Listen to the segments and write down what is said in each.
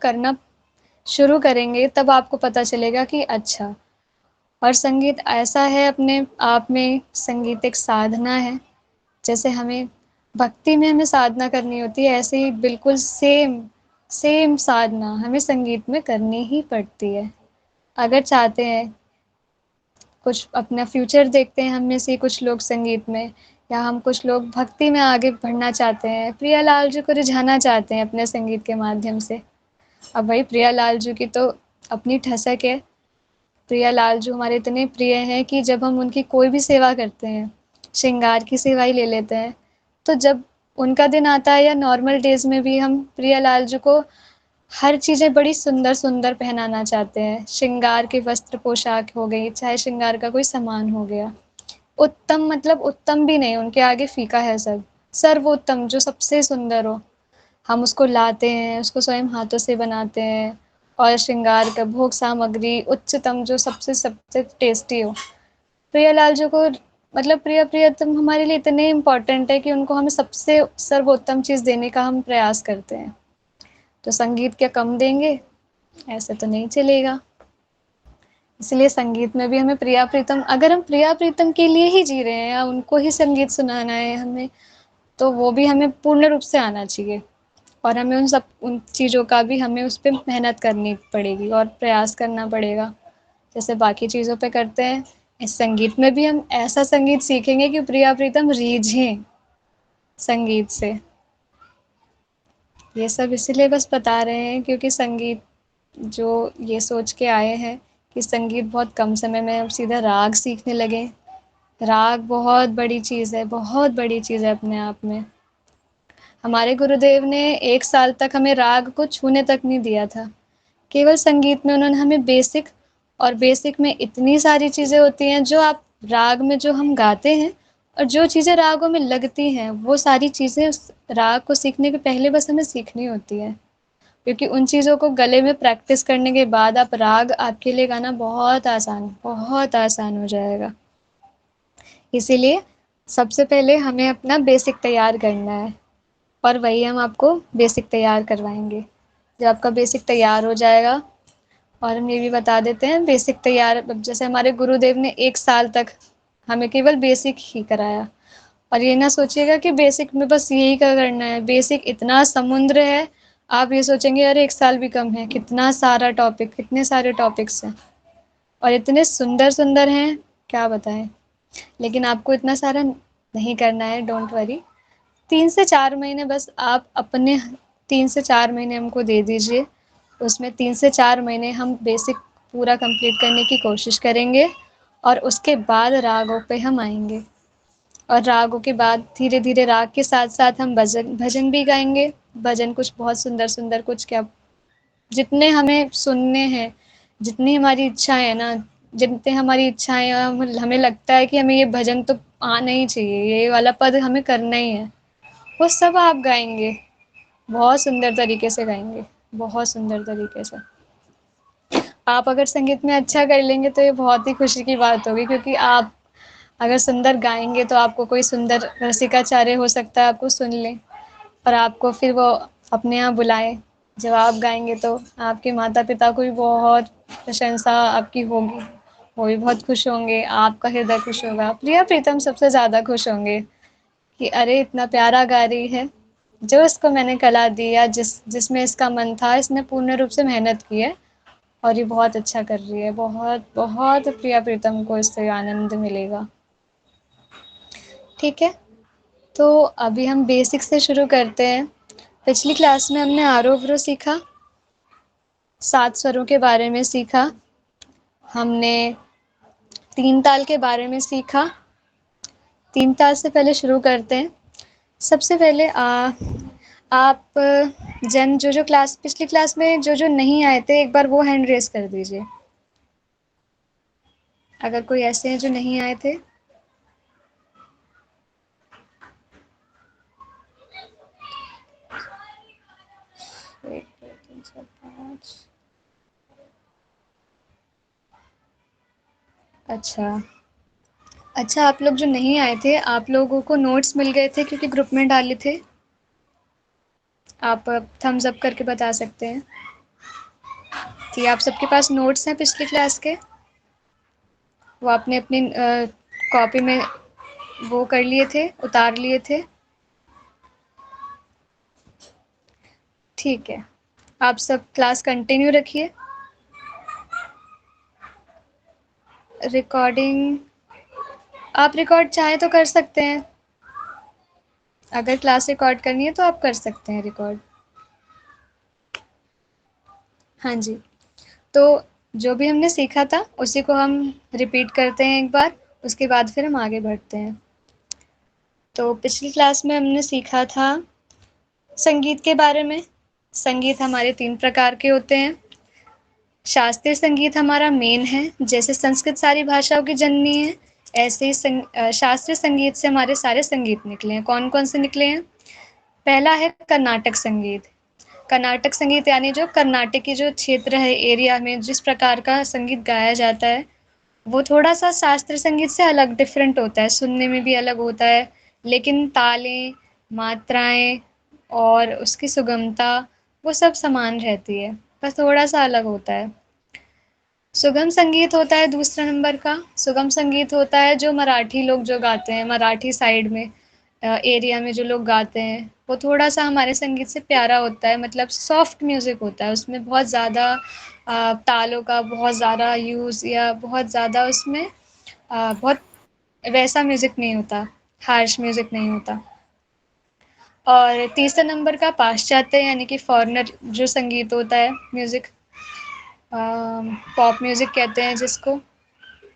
करना शुरू करेंगे तब आपको पता चलेगा कि अच्छा। और संगीत ऐसा है अपने आप में, संगीत एक साधना है। जैसे हमें भक्ति में हमें साधना करनी होती है, ऐसे ही बिल्कुल सेम सेम साधना हमें संगीत में करनी ही पड़ती है। अगर चाहते हैं कुछ अपना फ्यूचर देखते हैं हम में से कुछ लोग संगीत में, या हम कुछ लोग भक्ति में आगे बढ़ना चाहते हैं, प्रियालाल जी को रिझाना चाहते हैं अपने संगीत के माध्यम से। अब भाई प्रियालाल जी की तो अपनी ठसक है। प्रियालाल जी हमारे इतने प्रिय हैं कि जब हम उनकी कोई भी सेवा करते हैं, श्रृंगार की सेवा ही ले लेते हैं, तो जब उनका दिन आता है या नॉर्मल डेज में भी हम प्रियालाल जी को हर चीज़ें बड़ी सुंदर सुंदर पहनाना चाहते हैं। श्रृंगार के वस्त्र पोशाक हो गई, चाहे श्रृंगार का कोई सामान हो गया, उत्तम मतलब उत्तम भी नहीं, उनके आगे फीका है सब। सर्वोत्तम जो सबसे सुंदर हो, हम उसको लाते हैं, उसको स्वयं हाथों से बनाते हैं। और श्रृंगार का भोग सामग्री उच्चतम जो सबसे सबसे टेस्टी हो। प्रियालाल जी को मतलब प्रियतम हमारे लिए इतने इम्पोर्टेंट है कि उनको हमें सबसे सर्वोत्तम चीज़ देने का हम प्रयास करते हैं। तो संगीत क्या कम देंगे? ऐसे तो नहीं चलेगा। इसलिए संगीत में भी हमें प्रिया प्रीतम, अगर हम प्रिया प्रीतम के लिए ही जी रहे हैं या उनको ही संगीत सुनाना है हमें, तो वो भी हमें पूर्ण रूप से आना चाहिए। और हमें उन चीज़ों का भी हमें उस पर मेहनत करनी पड़ेगी और प्रयास करना पड़ेगा, जैसे बाकी चीज़ों पे करते हैं। इस संगीत में भी हम ऐसा संगीत सीखेंगे कि प्रिया प्रीतम रीझें संगीत से। ये सब इसीलिए बस बता रहे हैं क्योंकि संगीत जो ये सोच के आए हैं कि संगीत बहुत कम समय में हम सीधा राग सीखने लगे। राग बहुत बड़ी चीज़ है, बहुत बड़ी चीज़ है अपने आप में। हमारे गुरुदेव ने 1 साल तक हमें राग को छूने तक नहीं दिया था। केवल संगीत में उन्होंने हमें बेसिक, और बेसिक में इतनी सारी चीज़ें होती हैं जो आप राग में जो हम गाते हैं, और जो चीज़ें रागों में लगती हैं, वो सारी चीज़ें उस राग को सीखने के पहले बस हमें सीखनी होती है। क्योंकि उन चीज़ों को गले में प्रैक्टिस करने के बाद आप राग आपके लिए गाना बहुत आसान हो जाएगा। इसीलिए सबसे पहले हमें अपना बेसिक तैयार करना है, और वही हम आपको बेसिक तैयार करवाएँगे। जब आपका बेसिक तैयार हो जाएगा, और हम ये भी बता देते हैं बेसिक तैयार, अब जैसे हमारे गुरुदेव ने 1 साल तक हमें केवल बेसिक ही कराया। और ये ना सोचिएगा कि बेसिक में बस यही क्या करना है, बेसिक इतना समुद्र है। आप ये सोचेंगे अरे 1 साल भी कम है, कितना सारा टॉपिक, कितने सारे टॉपिक्स हैं और इतने सुंदर-सुंदर हैं, क्या बताएँ। लेकिन आपको इतना सारा नहीं करना है, डोंट वरी। 3 से 4 महीने बस आप अपने 3 से 4 महीने हमको दे दीजिए। उसमें 3 से 4 महीने हम बेसिक पूरा कंप्लीट करने की कोशिश करेंगे, और उसके बाद रागों पे हम आएँगे। और रागों के बाद धीरे-धीरे राग के साथ-साथ हम भजन भजन भी गाएँगे। भजन कुछ बहुत सुंदर-सुंदर, कुछ क्या, जितने हमें सुनने हैं, जितनी हमारी इच्छाएँ हैं ना, जितने हमारी इच्छाएँ हैं, हमें लगता है कि हमें ये भजन तो आना ही चाहिए, ये वाला पद हमें करना ही है, वो सब आप गाएँगे। बहुत सुंदर तरीके से गाएँगे, बहुत सुंदर तरीके से। आप अगर संगीत में अच्छा कर लेंगे तो ये बहुत ही खुशी की बात होगी, क्योंकि आप अगर सुंदर गाएँगे तो आपको कोई सुंदर रसिकाचार्य हो सकता है आपको सुन ले, और आपको फिर वो अपने यहाँ बुलाए। जब आप गाएँगे तो आपके माता-पिता को भी बहुत प्रशंसा आपकी होगी, वो भी बहुत खुश होंगे, आपका हृदय खुश होगा। प्रिया प्रीतम सबसे ज़्यादा खुश होंगे कि अरे इतना प्यारा गा रही है, जो इसको मैंने कला दी या जिसमें इसका मन था, इसने पूर्ण रूप से मेहनत की है और ये बहुत अच्छा कर रही है। बहुत बहुत प्रिया प्रीतम को इससे आनंद मिलेगा। ठीक है, तो अभी हम बेसिक से शुरू करते हैं। पिछली क्लास में हमने आरोह-अवरोह सीखा, 7 स्वरों के बारे में सीखा, हमने 3 ताल के बारे में सीखा। 3 ताल से पहले शुरू करते हैं। सबसे पहले आप जो क्लास पिछली क्लास में जो नहीं आए थे, एक बार वो हैंड रेस कर दीजिए, अगर कोई ऐसे हैं जो नहीं आए थे। एक दो तीन चार पाँच। अच्छा, आप लोग जो नहीं आए थे, आप लोगों को नोट्स मिल गए थे क्योंकि ग्रुप में डाले थे। आप थम्स अप करके बता सकते हैं। कि आप सबके पास नोट्स हैं पिछली क्लास के? वो आपने अपनी कॉपी में वो कर लिए थे, उतार लिए थे? ठीक है, आप सब क्लास कंटिन्यू रखिए। रिकॉर्डिंग आप रिकॉर्ड चाहें तो कर सकते हैं। अगर क्लास रिकॉर्ड करनी है तो आप कर सकते हैं रिकॉर्ड। हाँ जी, तो जो भी हमने सीखा था उसी को हम रिपीट करते हैं एक बार, उसके बाद फिर हम आगे बढ़ते हैं। तो पिछली क्लास में हमने सीखा था संगीत के बारे में। संगीत हमारे 3 प्रकार के होते हैं। शास्त्रीय संगीत हमारा मेन है, जैसे संस्कृत सारी भाषाओं की जननी है, ऐसे ही शास्त्रीय संगीत से हमारे सारे संगीत निकले हैं। कौन-कौन से निकले हैं? पहला है कर्नाटक संगीत। कर्नाटक संगीत यानी जो कर्नाटक की जो क्षेत्र है, एरिया में जिस प्रकार का संगीत गाया जाता है, वो थोड़ा-सा शास्त्रीय संगीत से अलग डिफरेंट होता है, सुनने में भी अलग होता है, लेकिन तालें, मात्राएँ और उसकी सुगमता वो सब समान रहती है, बस थोड़ा-सा अलग होता है। सुगम संगीत होता है दूसरा नंबर का। सुगम संगीत होता है जो मराठी लोग जो गाते हैं, मराठी साइड में एरिया में जो लोग गाते हैं, वो थोड़ा-सा हमारे संगीत से प्यारा होता है, मतलब सॉफ्ट म्यूज़िक होता है, उसमें बहुत ज़्यादा तालों का बहुत ज़्यादा यूज़ या बहुत ज़्यादा उसमें बहुत वैसा म्यूज़िक नहीं होता, हार्श म्यूज़िक नहीं होता। और तीसरे नंबर का पाश्चात्य यानी कि फॉरेनर जो संगीत होता है, म्यूज़िक पॉप म्यूज़िक कहते हैं जिसको,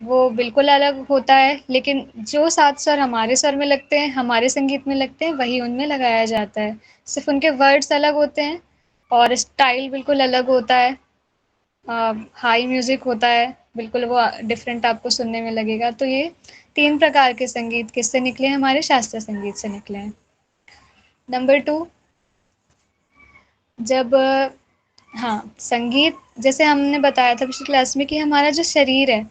वो बिल्कुल अलग होता है, लेकिन जो 7 स्वर हमारे स्वर में लगते हैं, हमारे संगीत में लगते हैं, वही उनमें लगाया जाता है। सिर्फ़ उनके वर्ड्स अलग होते हैं और स्टाइल बिल्कुल अलग होता है। हाई म्यूज़िक होता है, बिल्कुल वो डिफ़रेंट आपको सुनने में लगेगा। तो ये 3 प्रकार के संगीत किससे निकले हैं? हमारे शास्त्रीय संगीत से निकले हैं। नंबर 2, जब हाँ, संगीत जैसे हमने बताया था पिछली क्लास में कि हमारा जो शरीर है,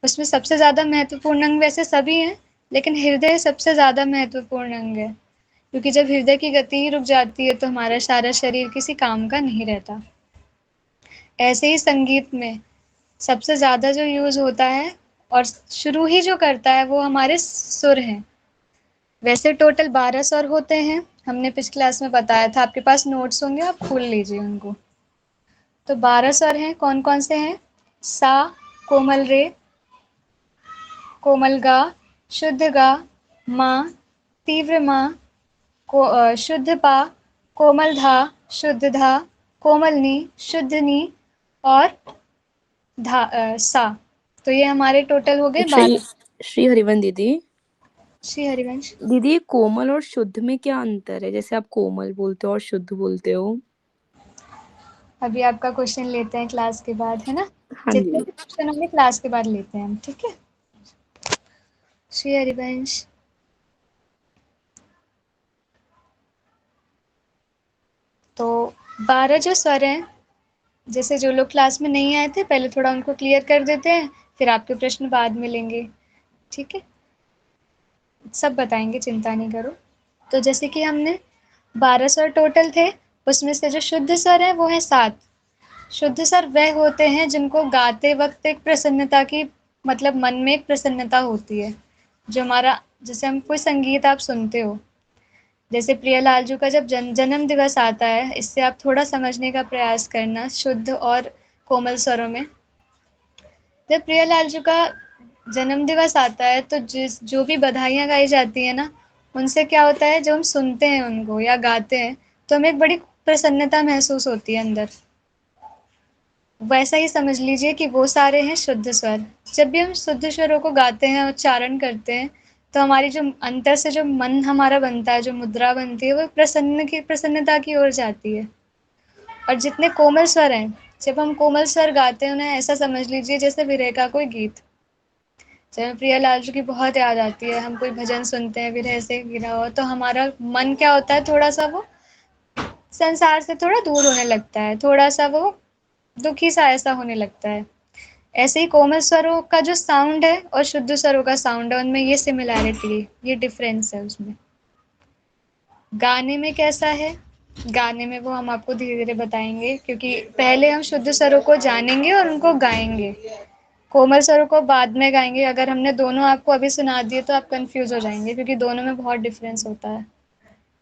उसमें सबसे ज़्यादा महत्वपूर्ण अंग वैसे सभी हैं, लेकिन हृदय सबसे ज़्यादा महत्वपूर्ण अंग है, क्योंकि जब हृदय की गति ही रुक जाती है, तो हमारा सारा शरीर किसी काम का नहीं रहता। ऐसे ही संगीत में सबसे ज़्यादा जो यूज़ होता है और शुरू ही जो करता है, वो हमारे सुर हैं। वैसे टोटल 12 स्वर होते हैं, हमने पिछली क्लास में बताया था, आपके पास नोट्स होंगे, आप खोल लीजिए उनको। तो 12 स्वर हैं, कौन-कौन से हैं? सा, कोमल रे, कोमल गा, शुद्ध गा, मा, तीव्र मा, शुद्ध पा, कोमल धा, शुद्ध धा, कोमल नी, शुद्ध नी और सा। तो ये हमारे टोटल हो गए श्री 12। श्री हरिवन दीदी, श्री हरिवंश। दीदी ये कोमल और शुद्ध में क्या अंतर है? जैसे आप कोमल बोलते हो और शुद्ध बोलते हो। अभी आपका क्वेश्चन लेते हैं क्लास के बाद, है ना? हाँ जितने जी। भी क्वेश्चन होंगे क्लास के बाद लेते हैं हम, ठीक है? श्री हरिवंश। तो 12 जो स्वर हैं, जैसे जो लोग क्लास में नहीं आए थे, पहले थोड़ा उनको क्लियर कर देते हैं, फिर आपके प्रश्न बाद में लेंगे, ठीक है? सब बताएँगे, चिंता नहीं करो। तो जैसे कि हमने 12 स्वर टोटल थे, उसमें से जो शुद्ध स्वर हैं, वो हैं 7। शुद्ध स्वर वह होते हैं जिनको गाते वक़्त एक प्रसन्नता की, मतलब मन में एक प्रसन्नता होती है। जो हमारा, जैसे हम कोई संगीत आप सुनते हो, जैसे प्रियलाल जी का जब जन्म दिवस आता है, इससे आप थोड़ा समझने का प्रयास करना शुद्ध और कोमल स्वरों में। जब प्रियलाल जी का जन्म दिवस आता है, तो जो भी बधाइयाँ गाई जाती है ना, उनसे क्या होता है, जब हम सुनते हैं उनको या गाते हैं, तो हमें एक बड़ी प्रसन्नता महसूस होती है अंदर। वैसा ही समझ लीजिए कि वो सारे हैं शुद्ध स्वर। जब भी हम शुद्ध स्वरों को गाते हैं, उच्चारण करते हैं, तो हमारी जो अंतर से जो मन हमारा बनता है, जो मुद्रा बनती है, वो प्रसन्नता की ओर जाती है। और जितने कोमल स्वर हैं, जब हम कोमल स्वर गाते हैं, उन्हें ऐसा समझ लीजिए जैसे विरह का कोई गीत। जब हमें प्रियलाल जी की बहुत याद आती है, हम कोई भजन सुनते हैं विरह से घिरा हुआ, तो हमारा मन क्या होता है, थोड़ा-सा वो संसार से थोड़ा दूर होने लगता है, थोड़ा-सा वो दुखी सा ऐसा होने लगता है। ऐसे ही कोमल स्वरों का जो साउंड है और शुद्ध स्वरों का साउंड है, उनमें ये सिमिलैरिटी है, ये डिफरेंस है उसमें। गाने में कैसा है? गाने में वो हम आपको धीरे-धीरे बताएँगे, क्योंकि पहले हम शुद्ध स्वरों को जानेंगे और उनको गाएँगे। कोमल स्वरों को बाद में गाएँगे। अगर हमने दोनों आपको अभी सुना दिए तो आप कन्फ्यूज़ हो जाएँगे, क्योंकि दोनों में बहुत डिफ़रेंस होता है।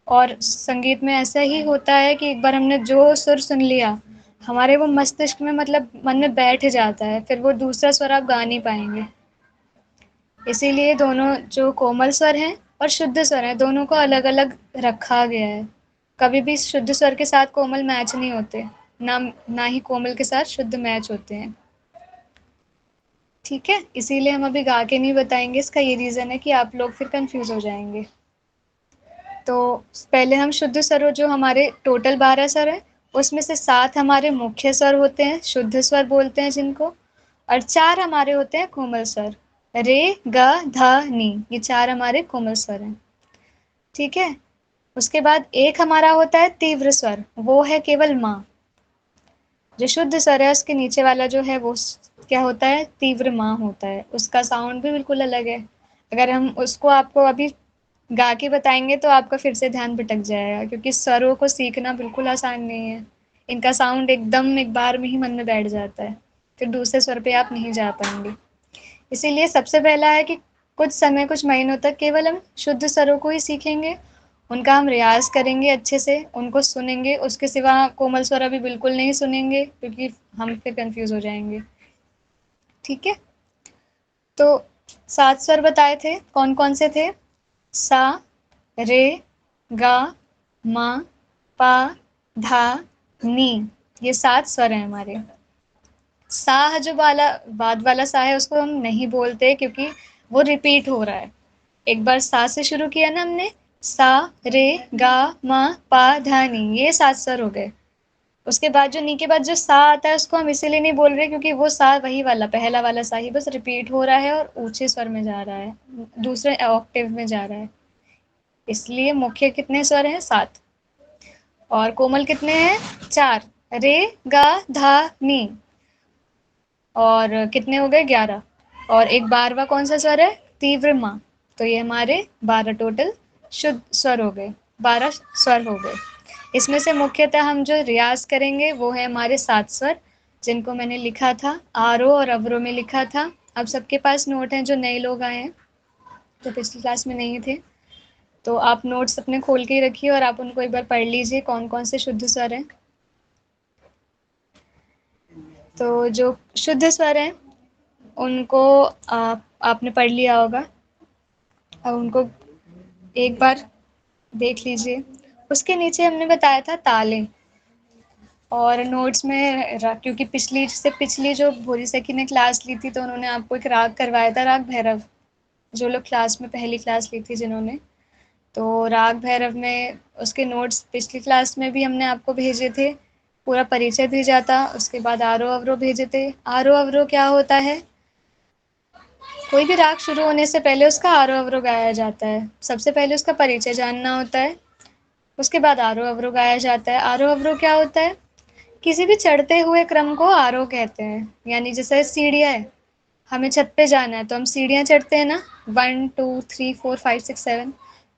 और संगीत में ऐसा ही होता है कि एक बार हमने जो सुर सुन लिया, हमारे वो मस्तिष्क में, मतलब मन में बैठ जाता है, फिर वो दूसरा स्वर आप गा नहीं पाएँगे। इसीलिए दोनों जो कोमल स्वर हैं और शुद्ध स्वर हैं, दोनों को अलग-अलग रखा गया है। कभी भी शुद्ध स्वर के साथ कोमल मैच नहीं होते, ना ना ही कोमल के साथ शुद्ध मैच होते हैं। ठीक है? इसीलिए हम अभी गा के नहीं बताएँगे, इसका ये रीज़न है कि आप लोग फिर कन्फ्यूज़ हो जाएँगे। तो पहले हम शुद्ध स्वर, जो हमारे टोटल 12 स्वर हैं, उसमें से 7 हमारे मुख्य स्वर होते हैं, शुद्ध स्वर बोलते हैं जिनको, और 4 हमारे होते हैं कोमल स्वर। रे, ग, ध, नि, ये 4 हमारे कोमल स्वर हैं। ठीक है? उसके बाद एक हमारा होता है तीव्र स्वर, वो है केवल माँ। जो शुद्ध स्वर है उसके नीचे वाला जो है वो क्या होता है, तीव्र माँ होता है। उसका साउंड भी बिल्कुल अलग है। अगर हम उसको आपको अभी गा के बताएंगे तो आपका फिर से ध्यान भटक जाएगा, क्योंकि स्वरों को सीखना बिल्कुल आसान नहीं है। इनका साउंड एकदम एक बार में ही मन में बैठ जाता है, फिर दूसरे स्वर पे आप नहीं जा पाएंगे। इसीलिए सबसे पहला है कि कुछ समय, कुछ महीनों तक केवल हम शुद्ध स्वरों को ही सीखेंगे, उनका हम रियाज करेंगे अच्छे से, उनको सुनेंगे, उसके सिवा कोमल स्वर अभी बिल्कुल नहीं सुनेंगे, क्योंकि हम फिर कंफ्यूज हो जाएंगे। ठीक है? तो 7 स्वर बताए थे, कौन कौन से थे? सा, रे, गा, मा, पा, धा, नी, ये 7 स्वर हैं हमारे। सा जो वाला बाद वाला सा है उसको हम नहीं बोलते, क्योंकि वो रिपीट हो रहा है। एक बार सा से शुरू किया ना हमने, सा, रे, गा, मा, पा, धा, नी, ये 7 स्वर हो गए। उसके बाद जो नी के बाद जो सा आता है उसको हम इसीलिए नहीं बोल रहे, क्योंकि वो सा वही वाला पहला वाला सा ही बस रिपीट हो रहा है और ऊंचे स्वर में जा रहा है, दूसरे ऑक्टेव में जा रहा है। इसलिए मुख्य कितने स्वर हैं? 7। और कोमल कितने हैं? 4। रे, गा, धा, नी। और कितने हो गए? 11। और एक 12वां कौन सा स्वर है? तीव्र माँ। तो ये हमारे 12 टोटल शुद्ध स्वर हो गए, 12 स्वर हो गए। इसमें से मुख्यतः हम जो रियाज करेंगे वो है हमारे 7 स्वर, जिनको मैंने लिखा था, आरोह और अवरोह में लिखा था। अब सबके पास नोट हैं, जो नए लोग आए हैं, तो पिछली क्लास में नहीं थे, तो आप नोट्स अपने खोल के ही रखिए और आप उनको एक बार पढ़ लीजिए कौन कौन से शुद्ध स्वर हैं। तो जो शुद्ध स्वर हैं उनको आपने पढ़ लिया होगा, अब उनको एक बार देख लीजिए। उसके नीचे हमने बताया था तालें, और नोट्स में क्योंकि पिछली जो भोरी सखी ने क्लास ली थी तो उन्होंने आपको एक राग करवाया था, राग भैरव। जो लोग क्लास में पहली क्लास ली थी जिन्होंने, तो राग भैरव में उसके नोट्स पिछली क्लास में भी हमने आपको भेजे थे, पूरा परिचय भेजा था। उसके बाद आरोह अवरोह भेजे थे। आरोह अवरोह क्या होता है? कोई भी राग शुरू होने से पहले उसका आरोह अवरोह गाया जाता है। सबसे पहले उसका परिचय जानना होता है, उसके बाद आरोह अवरोह गाया जाता है। आरोह अवरोह क्या होता है? किसी भी चढ़ते हुए क्रम को आरोह कहते हैं। यानी जैसे सीढ़ियाँ है, हमें छत पे जाना है तो हम सीढ़ियाँ चढ़ते हैं ना, 1 2 3 4 5 6 7,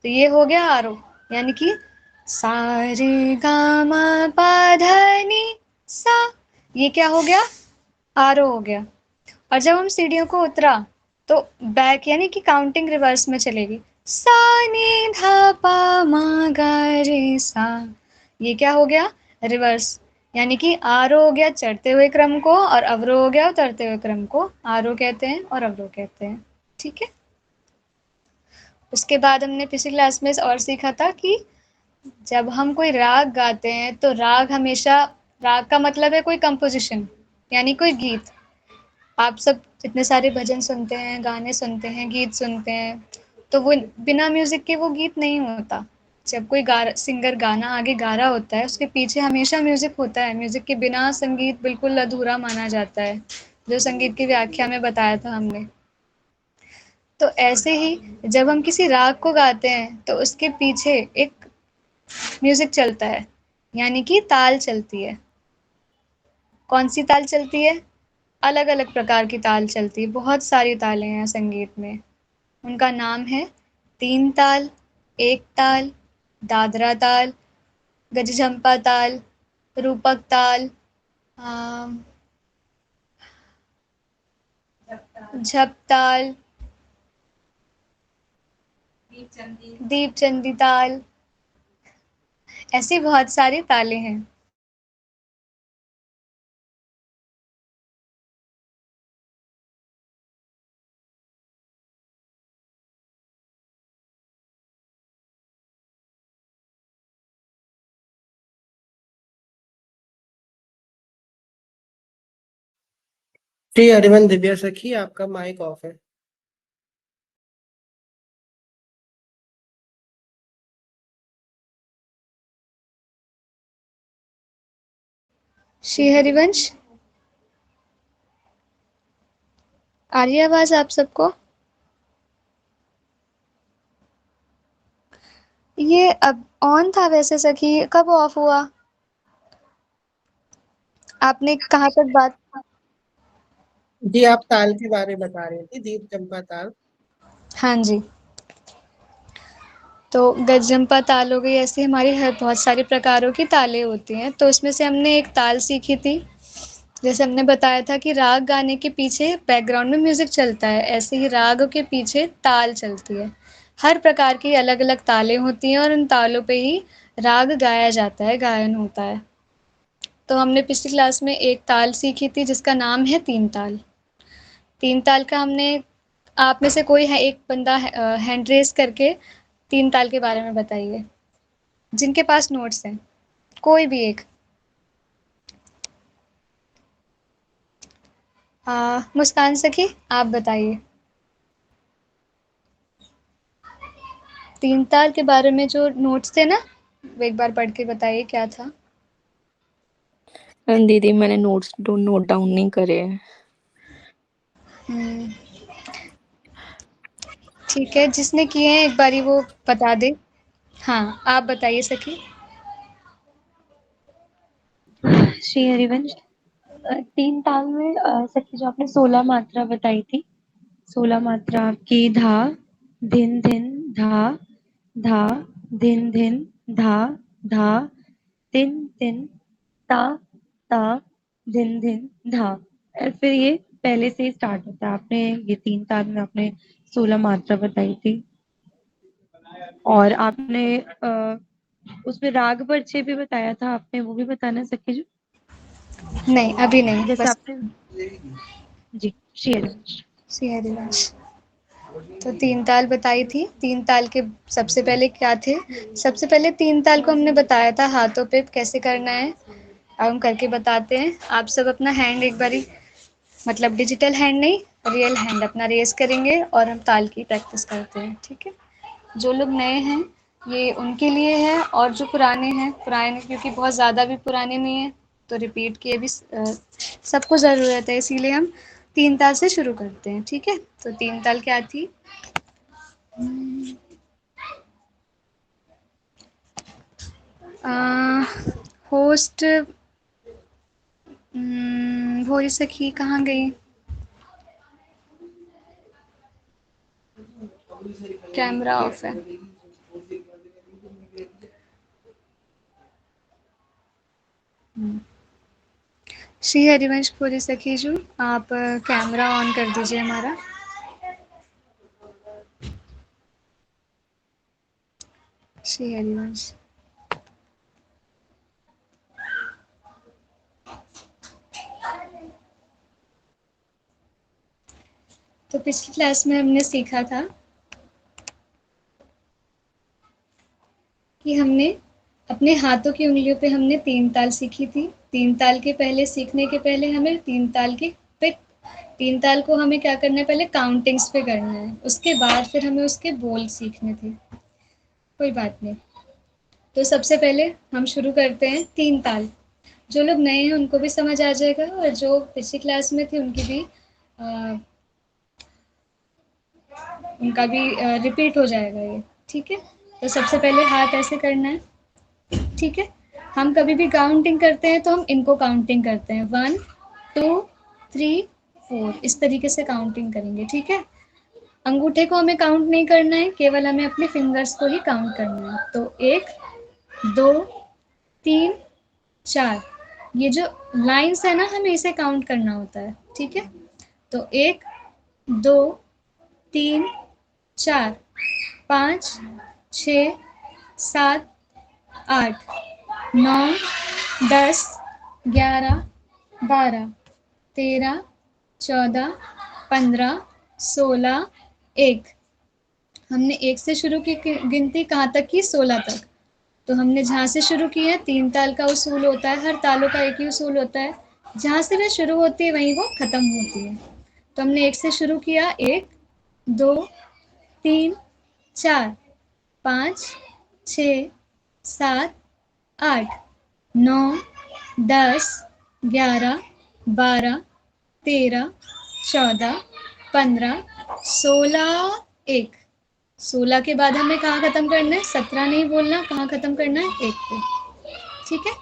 तो ये हो गया आरोह। यानी कि सा रे गा मा पा धा नी सा, ये क्या हो गया? आरोह हो गया। और जब हम सीढ़ियों को उतरा तो बैक, यानी कि काउंटिंग रिवर्स में चलेगी। सा नी धा पा मा गा रे सा, ये क्या हो गया? रिवर्स। यानी कि आरोह हो गया चढ़ते हुए क्रम को, और अवरोह हो गया उतरते हुए क्रम को। आरोह कहते हैं और अवरोह कहते हैं। ठीक है? उसके बाद हमने पिछली क्लास में और सीखा था कि जब हम कोई राग गाते हैं तो राग हमेशा, राग का मतलब है कोई कंपोजिशन, यानी कोई गीत। आप सब इतने सारे भजन सुनते हैं, गाने सुनते हैं, गीत सुनते हैं, तो वो बिना म्यूजिक के वो गीत नहीं होता। जब कोई सिंगर गाना आगे गा रहा होता है, उसके पीछे हमेशा म्यूजिक होता है। म्यूजिक के बिना संगीत बिल्कुल अधूरा माना जाता है, जो संगीत की व्याख्या में बताया था हमने। तो ऐसे ही जब हम किसी राग को गाते हैं तो उसके पीछे एक म्यूजिक चलता है, यानी कि ताल चलती है। कौन सी ताल चलती है? अलग अलग प्रकार की ताल चलती है, बहुत सारी तालें हैं संगीत में। उनका नाम है तीन ताल, एक ताल, दादरा ताल, गजझंपा ताल, रूपक ताल, अम, झप ताल, दीप चंदी ताल, ऐसी बहुत सारी तालें हैं। जी हरिवंश दिव्या सखी, आपका माइक ऑफ है। श्री हरिवंश, आ रही है आवाज आप सबको? ये अब ऑन था वैसे सखी, कब ऑफ हुआ? आपने कहाँ तक बात? जी आप ताल के बारे में बता रही थी, दीप चंपा ताल। हाँ जी। तो गजम्पा ताल हो गई, ऐसी हमारी हर बहुत सारी प्रकारों की तालें होती हैं। तो उसमें से हमने एक ताल सीखी थी, जैसे हमने बताया था कि राग गाने के पीछे बैकग्राउंड में म्यूजिक चलता है, ऐसे ही राग के पीछे ताल चलती है। हर प्रकार की अलग अलग तालें होती हैं और उन तालों पे ही राग गाया जाता है, गायन होता है। तो हमने पिछली क्लास में एक ताल सीखी थी जिसका नाम है तीन ताल। तीन ताल का हमने, आप में से कोई है एक बंदा हैंड रेस करके तीन ताल के बारे में बताइए, जिनके पास नोट्स हैं, कोई भी एक। मुस्कान सखी, आप बताइए। तीन ताल के बारे में जो नोट्स थे ना, वो एक बार पढ़ के बताइए क्या था। दीदी मैंने नोट्स नोट डाउन नहीं करे हैं। हम्म, ठीक है, जिसने किए हैं एक बारी वो बता दे। हाँ, आप बताइए सखी। श्री हरिवंश, तीन ताल में सखी जो आपने 16 मात्रा बताई थी, 16 मात्रा आपकी धा, धिन धिन, धा, धा, धिन धिन, धा, धा, तिन तिन, ता, ता, धिन धिन, धा। फिर ये पहले से ही स्टार्ट होता है। आपने ये तीन ताल में आपने 16 मात्रा बताई थी, और आपने उसमें राग परिचय भी बताया था आपने, वो भी बताना सखी जी। नहीं, अभी नहीं, जैसे बस आपने, जी श्री हरिवंश। श्री हरिवंश। तो तीन ताल बताई थी। तीन ताल के सबसे पहले क्या थे? सबसे पहले तीन ताल को हमने बताया था हाथों पे कैसे करना है। अब हम करके बताते हैं। आप सब अपना हैंड एक बारी, मतलब डिजिटल हैंड नहीं, रियल हैंड अपना रेस करेंगे और हम ताल की प्रैक्टिस करते हैं, ठीक है? जो लोग नए हैं ये उनके लिए है, और जो पुराने हैं, पुराने क्योंकि बहुत ज़्यादा भी पुराने नहीं हैं, तो रिपीट की भी सबको ज़रूरत है, इसीलिए हम तीन ताल से शुरू करते हैं, ठीक है? तो तीन ताल क्या थी? होस्ट, भोरी सखी कहाँ गई? कैमरा ऑफ है। श्री हरिवंश भोरी सखी जी, आप कैमरा ऑन कर दीजिए हमारा। श्री हरिवंश। तो पिछली क्लास में हमने सीखा था कि हमने अपने हाथों की उंगलियों पे हमने तीन ताल सीखी थी। तीन ताल के पहले सीखने के पहले हमें तीन ताल के पे, तीन ताल को हमें क्या करना है, पहले काउंटिंग्स पे करना है, उसके बाद फिर हमें उसके बोल सीखने थे। कोई बात नहीं। तो सबसे पहले हम शुरू करते हैं तीन ताल। जो लोग नए हैं उनको भी समझ आ जाएगा, और जो पिछली क्लास में थे उनकी भी उनका भी रिपीट हो जाएगा ये, ठीक है? तो सबसे पहले हाथ ऐसे करना है, ठीक है? हम कभी भी काउंटिंग करते हैं तो हम इनको काउंटिंग करते हैं, 1 2 3 4, इस तरीके से काउंटिंग करेंगे, ठीक है? अंगूठे को हमें काउंट नहीं करना है, केवल हमें अपने फिंगर्स को ही काउंट करना है। तो 1 2 3 4। ये जो लाइन्स है ना, हमें इसे काउंट करना होता है, ठीक है। तो 1 2 3 4 5 6 7 8 9 10 11 12 13 14 15 16 1। हमने 1 से शुरू की गिनती कहाँ तक की? 16 तक। तो हमने जहाँ से शुरू की है, 3 ताल का उसूल होता है, हर तालों का एक ही उसूल होता है। जहाँ से वह शुरू होती है वहीं वो खत्म होती है। तो हमने 1 से शुरू किया, 1 2 3 4 5 6 7 8 9 10 11 12 13 14 15 16 1। 16 के बाद हमें कहाँ खत्म करना है? 17 नहीं बोलना, कहाँ खत्म करना है? 1 पे, ठीक है।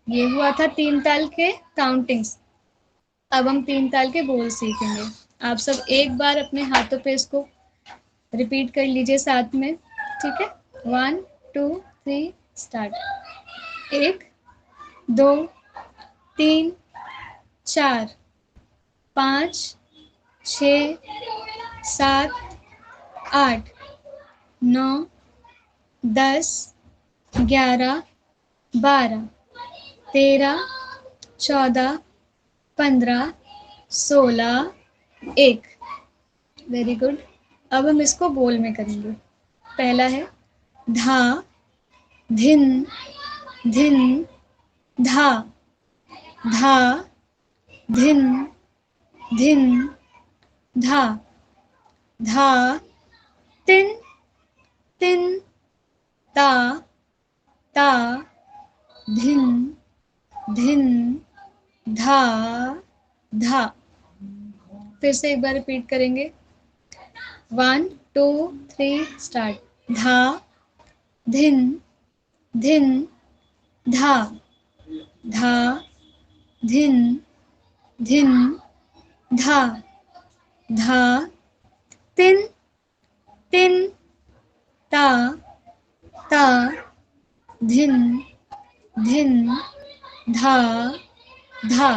ये हुआ था 3 ताल के काउंटिंग्स। अब हम 3 ताल के बोल सीखेंगे। आप सब एक बार अपने हाथों पे इसको रिपीट कर लीजिए साथ में, ठीक है। 1 2 3 स्टार्ट। 1 2 3 4 5 6 7 8 9 10 11 12 13 14 15 16 1। Very good. अब हम इसको बोल में करेंगे। पहला है धा धिन धिन धा धा धिन धिन धा धा तिन तिन ता ता धिन धिन धा धा। फिर से एक बार रिपीट करेंगे। 1 2 3 स्टार्ट। धा धिन धिन धा धा धिन धिन धा धा तिन तिन ता ता धिन धिन धा धा।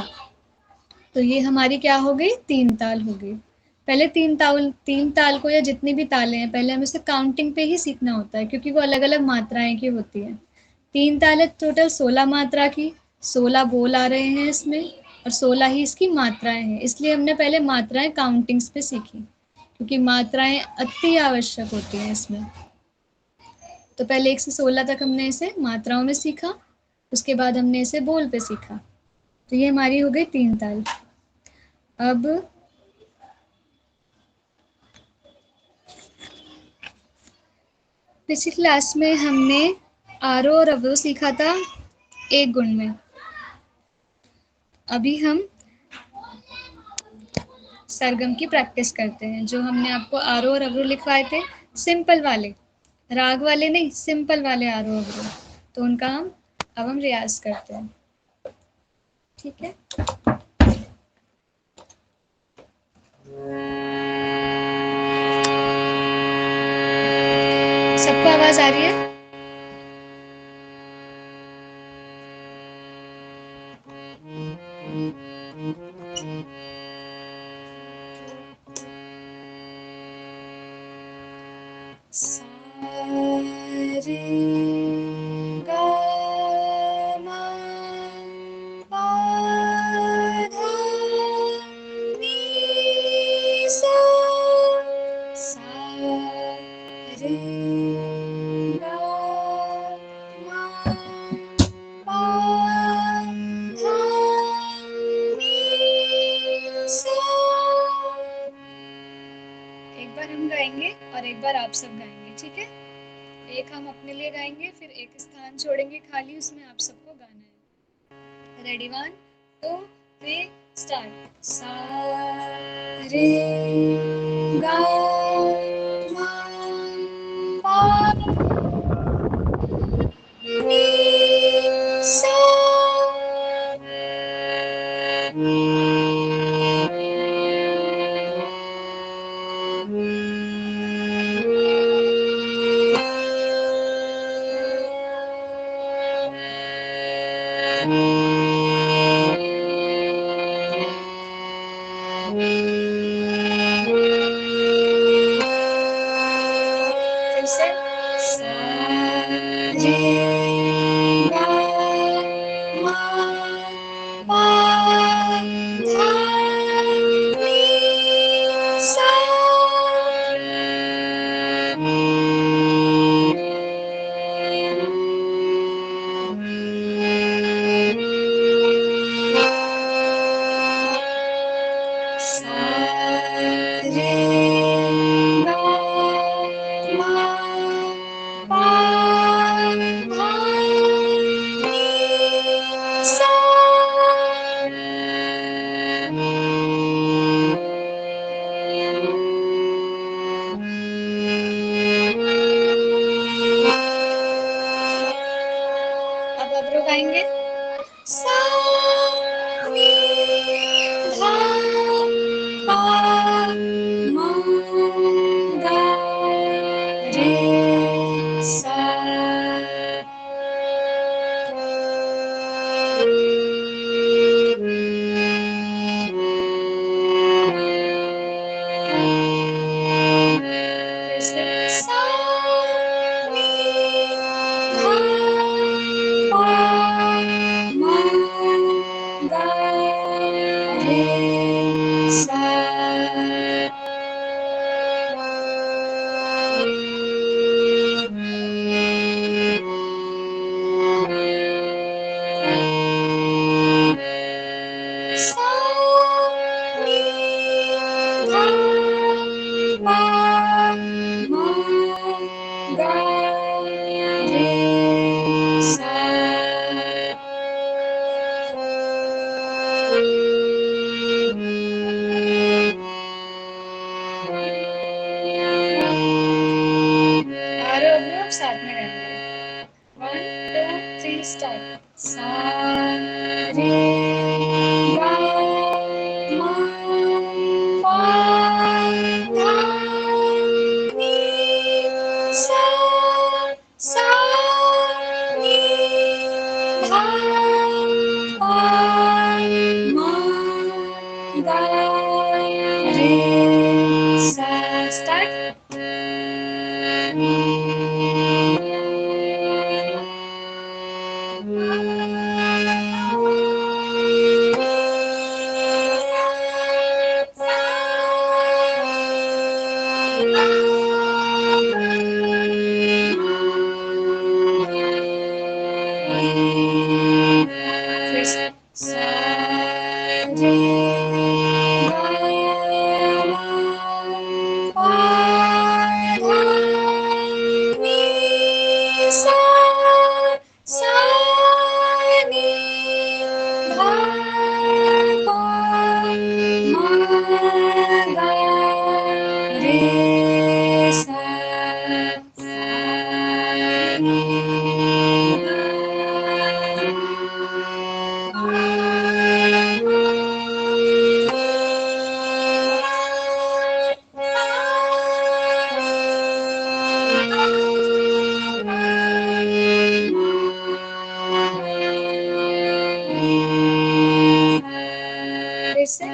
तो ये हमारी क्या हो गई? 3 ताल हो गई। पहले 3 ताल को या जितनी भी तालें हैं, पहले हमें इसे काउंटिंग पे ही सीखना होता है, क्योंकि वो अलग-अलग मात्राएं की होती हैं। 3 ताल है टोटल 16 मात्रा की, 16 बोल आ रहे हैं इसमें और 16 ही इसकी मात्राएं हैं। इसलिए हमने पहले मात्राएं काउंटिंग्स पे सीखी, क्योंकि मात्राएं अति आवश्यक होती हैं इसमें। तो पहले 1 से 16 तक हमने इसे मात्राओं में सीखा, उसके बाद हमने इसे बोल पे सीखा। तो ये हमारी हो गई 3 ताल। अब पिछली क्लास में हमने आरोह और अवरोह सीखा था 1 गुण में। अभी हम सरगम की प्रैक्टिस करते हैं। जो हमने आपको आरोह और अवरोह लिखवाए थे, सिंपल वाले, राग वाले नहीं, सिंपल वाले आरोह अवरोह, तो उनका अब हम रियाज करते हैं, ठीक है। सबको आवाज आ रही है? सा रे गा मा पा धा नी सा। सा रे गा मा पा धा नी सा। एक बार हम गाएंगे और एक बार आप सब गाएंगे, ठीक है। एक हम अपने लिए गाएंगे, फिर एक स्थान छोड़ेंगे खाली, उसमें आप सबको गाना है। Ready 1 2 3 start. सा रे गा मा पा नी सा। रे सा सा नी धा पा मा गा रे सा आरोप में अब साथ में गाएंगे 1 2 3 स्टार्ट सा रे गा मा पा धा नी सा सा नी धा पा मा गा रे सा स्टार्ट फिर से सा रे गा मा पा धा नी सा सा नी धा पा मा गा रे सा फिर से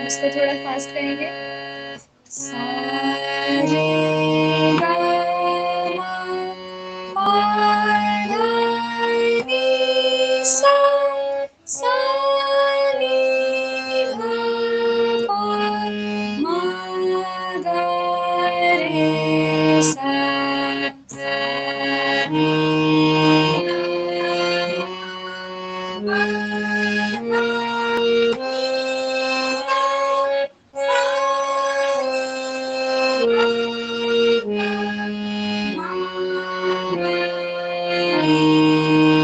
इसको थोड़ा फास्ट करेंगे सा रे गा मा पा धा नी सा सा नी धा पा मा गा रे सा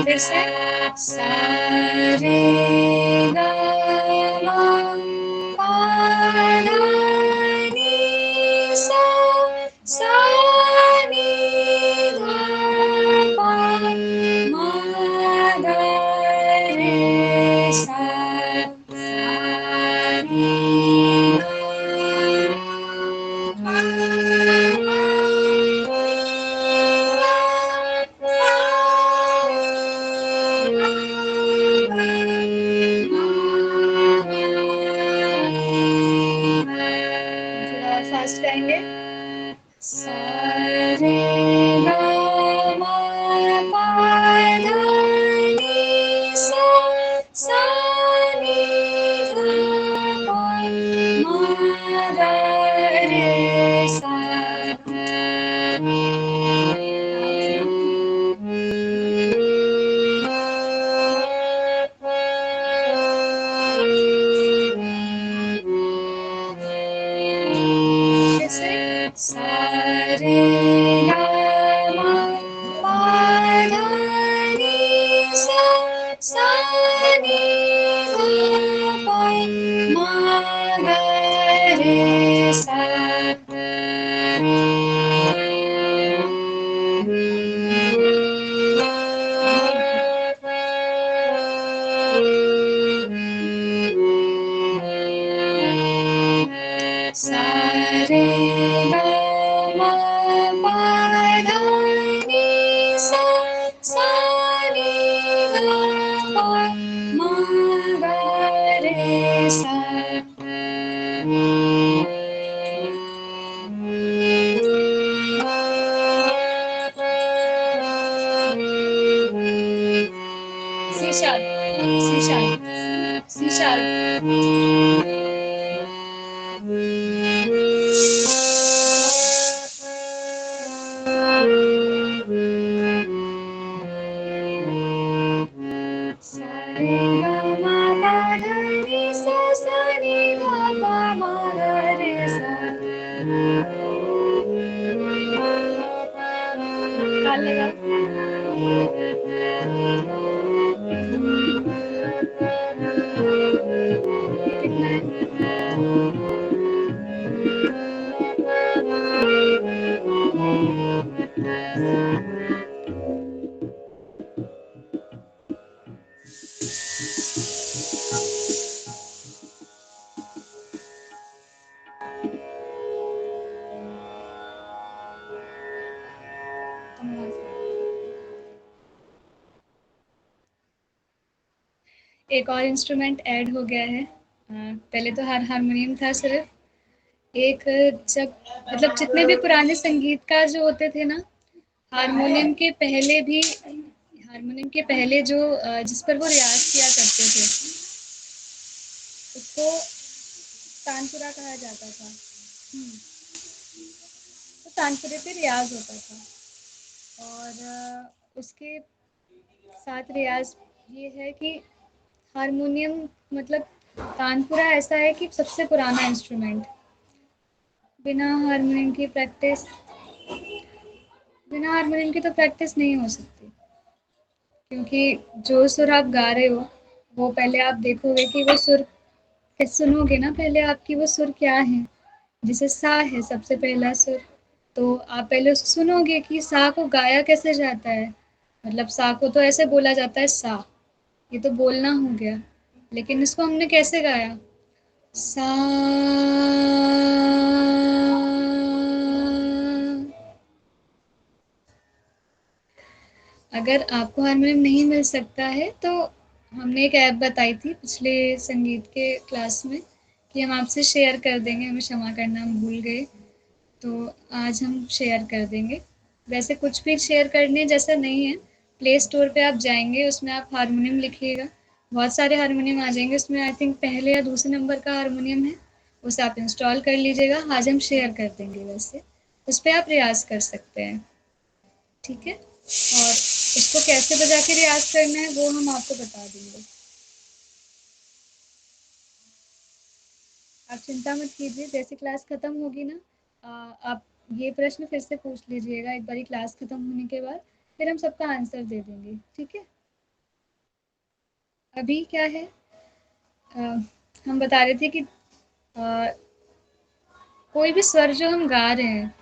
फिर से सा रे गा मा पा धा नी सा सा नी धा पा मा गा रे सा sharp, C sharp, C sharp. सा रे गा मा पा धा नि सा सा नि धा पा मा गा रे सा। ताल लगाओ। कितना है? एक और इंस्ट्रूमेंट ऐड हो गया है। पहले तो हारमोनियम था सिर्फ। एक जब मतलब जितने भी पुराने संगीतकार जो होते थे ना, हारमोनियम के पहले भी हारमोनियम के पहले जो जिस पर वो रियाज किया करते थे, उसको तानपुरा कहा जाता था। तो तानपुरे पे रियाज होता था। और उसके साथ रियाज ये है कि हारमोनियम मतलब तानपुरा ऐसा है कि सबसे पुराना इंस्ट्रूमेंट। बिना हारमोनियम की प्रैक्टिस बिना हारमोनियम की तो प्रैक्टिस नहीं हो सकती, क्योंकि जो सुर आप गा रहे हो वो पहले आप देखोगे कि वो सुर सुनोगे ना, पहले आपकी वो सुर क्या है। जैसे सा है सबसे पहला सुर, तो आप पहले उसको सुनोगे कि सा को गाया कैसे जाता है। मतलब सा को तो ऐसे बोला जाता है सा, ये तो बोलना हो गया, लेकिन इसको हमने कैसे गाया? सा। अगर आपको हारमोनियम नहीं मिल सकता है तो हमने एक ऐप बताई थी पिछले संगीत के क्लास में कि हम आपसे शेयर कर देंगे, हमें क्षमा करना हम भूल गए, तो आज हम शेयर कर देंगे। वैसे कुछ भी शेयर करने जैसा नहीं है। प्ले स्टोर पे आप जाएंगे, उसमें आप हारमोनियम लिखिएगा, बहुत सारे हारमोनियम आ जाएंगे। उसमें आई थिंक पहले या दूसरे नंबर का हारमोनियम है, उसे आप इंस्टॉल कर लीजिएगा। आज हम शेयर कर देंगे, वैसे उस पर आप रियाज कर सकते हैं, ठीक है। और इसको कैसे बजा के रियाज करना है वो हम आपको बता देंगे। आप चिंता मत कीजिए, जैसे क्लास खत्म होगी ना, आप ये प्रश्न फिर से पूछ लीजिएगा एक बारी क्लास खत्म होने के बाद, फिर हम सबका आंसर दे देंगे, ठीक है। अभी क्या है, अ, हम बता रहे थे कि कोई भी स्वर जो हम गा रहे हैं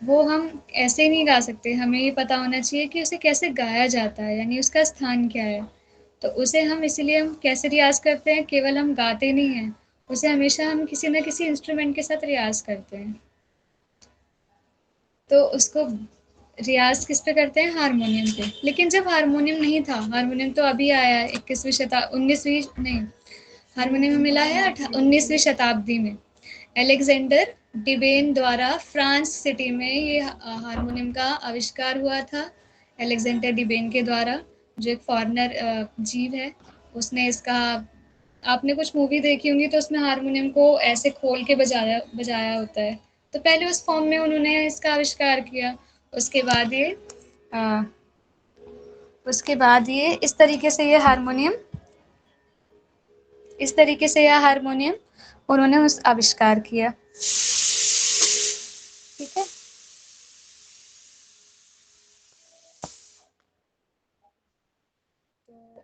वो हम ऐसे ही नहीं गा सकते। हमें ये पता होना चाहिए कि उसे कैसे गाया जाता है, यानी उसका स्थान क्या है। तो उसे हम इसीलिए हम कैसे रियाज़ करते हैं, केवल हम गाते नहीं हैं, उसे हमेशा हम किसी न किसी इंस्ट्रूमेंट के साथ रियाज़ करते हैं। तो उसको रियाज़ किस पे करते हैं? हारमोनियम पे। लेकिन जब हारमोनियम नहीं था, हारमोनियम तो अभी आया है 19वीं नहीं, हारमोनियम मिला है 19वीं शताब्दी में। अलेक्जेंडर डिबेन द्वारा फ्रांस सिटी में ये हारमोनियम का आविष्कार हुआ था। अलेक्जेंडर डिबेन के द्वारा, जो एक फॉरेनर जीव है, उसने इसका, आपने कुछ मूवी देखी होंगी तो उसमें हारमोनियम को ऐसे खोल के बजाया बजाया होता है। तो पहले उस फॉर्म में उन्होंने इसका आविष्कार किया। उसके बाद ये अ, इस तरीके से ये हारमोनियम उन्होंने उस आविष्कार किया, ठीक है। तो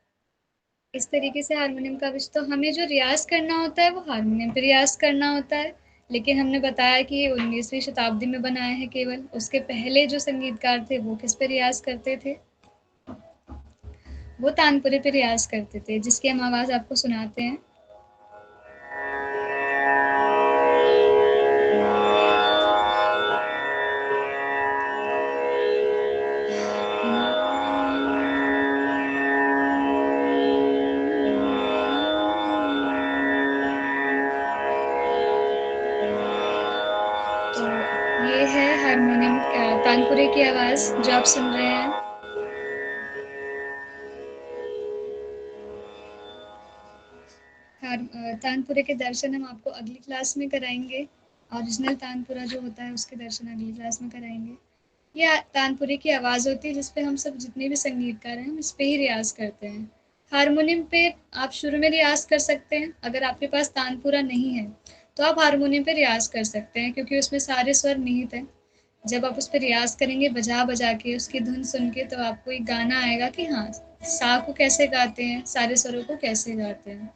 इस तरीके से हारमोनियम का विषय, तो हमें जो रियाज़ करना होता है वो हारमोनियम पे रियाज़ करना होता है। लेकिन हमने बताया कि ये 19वीं शताब्दी में बनाया है केवल। उसके पहले जो संगीतकार थे वो किस पे रियाज़ करते थे? वो तानपुरे पे रियाज़ करते थे, जिसकी हम आवाज़ आपको सुनाते हैं। तो ये है हारमोनियम तानपुरे की आवाज़ जो आप सुन रहे हैं। तानपुरे के दर्शन हम आपको अगली क्लास में कराएंगे। ओरिजिनल तानपुरा जो होता है उसके दर्शन अगली क्लास में कराएंगे। ये तानपुरे की आवाज़ होती है जिस पे हम सब जितने भी संगीतकार हैं हम इस पे ही रियाज़ करते हैं। हारमोनियम पे आप शुरू में रियाज़ कर सकते हैं, अगर आपके पास तानपुरा नहीं है तो आप हारमोनियम पे रियाज़ कर सकते हैं क्योंकि उसमें सारे स्वर निहित हैं। जब आप उस पे रियाज़ करेंगे बजा-बजा के उसकी धुन सुन के तो आपको एक गाना आएगा कि हाँ, सा को कैसे गाते हैं, सारे स्वरों को कैसे गाते हैं।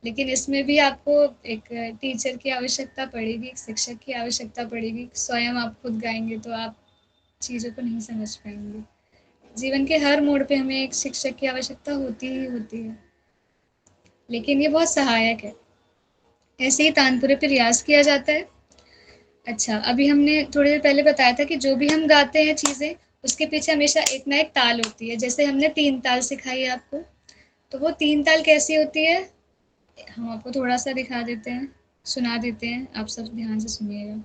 लेकिन इसमें भी आपको एक टीचर की आवश्यकता पड़ेगी, एक शिक्षक की आवश्यकता पड़ेगी। स्वयं आप खुद गाएँगे तो आप चीज़ों को नहीं समझ पाएँगे। जीवन के हर मोड़ पे हमें एक शिक्षक की आवश्यकता होती ही होती है, लेकिन ये बहुत सहायक है। ऐसे ही तानपुरे पे रियाज़ किया जाता है। अच्छा, अभी हमने थोड़ी देर पहले बताया था कि जो भी हम गाते हैं चीज़ें, उसके पीछे हमेशा एक ना एक ताल होती है। जैसे हमने 3 ताल सिखाई है आपको, तो वो 3 ताल कैसी होती है, हम आपको थोड़ा-सा दिखा देते हैं, सुना देते हैं, आप सब ध्यान से सुनिएगा।